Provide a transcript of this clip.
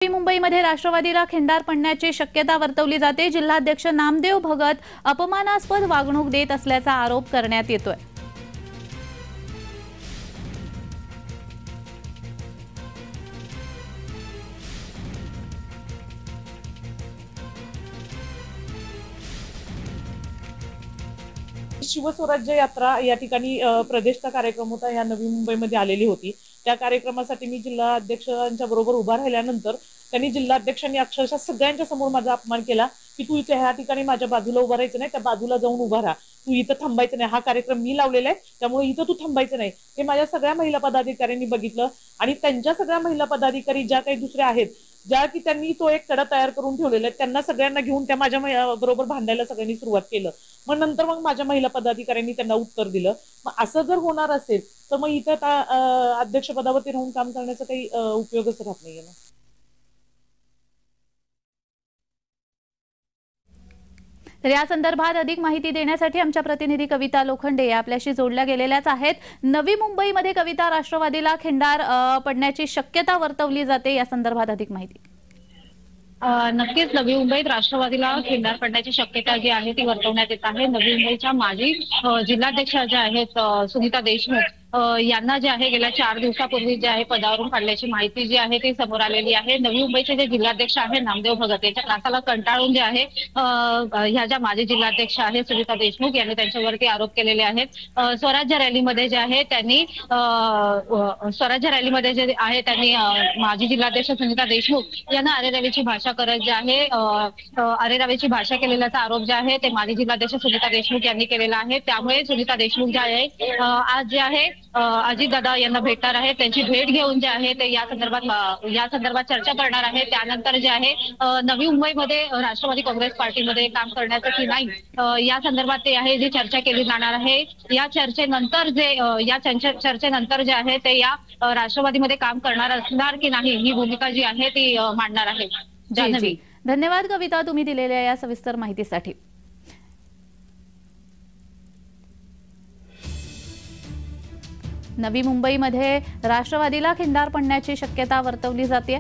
नवी मुंबईमध्ये राष्ट्रवादीला खिंडार पडण्याची शक्यता वर्तवली जाते। जिल्हाध्यक्ष नामदेव भगत अपमानास्पद वागणूक देत असल्याचा आरोप करण्यात येतोय। शिवस्वराज्य यात्रा या ठिकाणी प्रदेशचा कार्यक्रम होता। या नवी मुंबईमध्ये आलेली होती। त्या कार्यक्रमासाठी मी जिल्हा अध्यक्षांच्या बरोबर उभा राहिल्यानंतर त्यांनी जिल्हाध्यक्षांनी अक्षरशः सगळ्यांच्या समोर माझा अपमान केला की तू इथे ह्या ठिकाणी माझ्या बाजूला उभा राहायचं नाही, त्या बाजूला जाऊन उभा राहा, तू इथं थांबायचं नाही, हा कार्यक्रम मी लावलेला आहे त्यामुळे इथं तू थांबायचं नाही। हे माझ्या सगळ्या महिला पदाधिकाऱ्यांनी बघितलं आणि त्यांच्या सगळ्या महिला पदाधिकारी ज्या काही दुसऱ्या आहेत ज्या की त्यांनी तो एक कडा तयार करून ठेवलेला आहे, त्यांना सगळ्यांना घेऊन त्या माझ्या बरोबर भांडायला सगळ्यांनी सुरुवात केलं। मग माझ्या महिला पदाधिकाऱ्यांनी त्यांना उत्तर दिलं। मग असं जर होणार असेल तर मग इथं अध्यक्षपदावरती राहून काम करण्याचा काही उपयोगच राहत नाहीये ना। तर या संदर्भात अधिक माहिती देण्यासाठी आमच्या प्रतिनिधी कविता लोखंडे आपल्याशी जोडल्या गेलेल्याच आहेत। नवी मुंबईमध्ये कविता, राष्ट्रवादीला खिंडार पडण्याची शक्यता वर्तवली जाते, या संदर्भात अधिक माहिती। नक्कीच नवी मुंबईत राष्ट्रवादीला खिंडार पडण्याची शक्यता जी आहे ती वर्तवण्यात येत आहे। नवी मुंबईच्या माजी जिल्हाध्यक्ष ज्या आहेत सुनीता देशमुख यांना जे आहे गेल्या 4 दिवसापूर्वी जे आहे पदावरून काढल्याची माहिती जी आहे ती समोर आलेली आहे। नवी मुंबईचे जे जिल्हाध्यक्ष आहेत नामदेव भगत यांच्या त्रासाला कंटाळून जे आहे ह्या ज्या माजी जिल्हाध्यक्ष आहेत सुनीता देशमुख यांनी त्यांच्यावरती आरोप केलेले आहेत। स्वराज्य रॅलीमध्ये जे आहे त्यांनी स्वराज्य रॅलीमध्ये जे आहे त्यांनी माजी जिल्हाध्यक्ष सुनीता देशमुख यांना अरेरावीची भाषा करत जे आहे अरेरावीची भाषा केलेल्याचा आरोप जे आहे ते माजी जिल्हाध्यक्ष सुनीता देशमुख यांनी केलेला आहे। त्यामुळे सुनीता देशमुख जे आहे आज जे आहे अजितदादा यांना भेटणार आहे, त्यांची भेट घेऊन जे आहे ते या संदर्भात चर्चा करणार आहे। त्यानंतर जे आहे नवी मुंबईमध्ये राष्ट्रवादी काँग्रेस पार्टीमध्ये काम करण्याचं की नाही या संदर्भात ते आहे जी चर्चा केली जाणार आहे। या चर्चेनंतर जे आहे ते या राष्ट्रवादीमध्ये काम करणार असणार की नाही ही भूमिका जी आहे ती मांडणार आहे। जान्हवी, धन्यवाद कविता तुम्ही दिलेल्या या सविस्तर माहितीसाठी। नवी मुंबईमध्ये राष्ट्रवादीला खिंडार पडण्याची शक्यता वर्तवली जाते।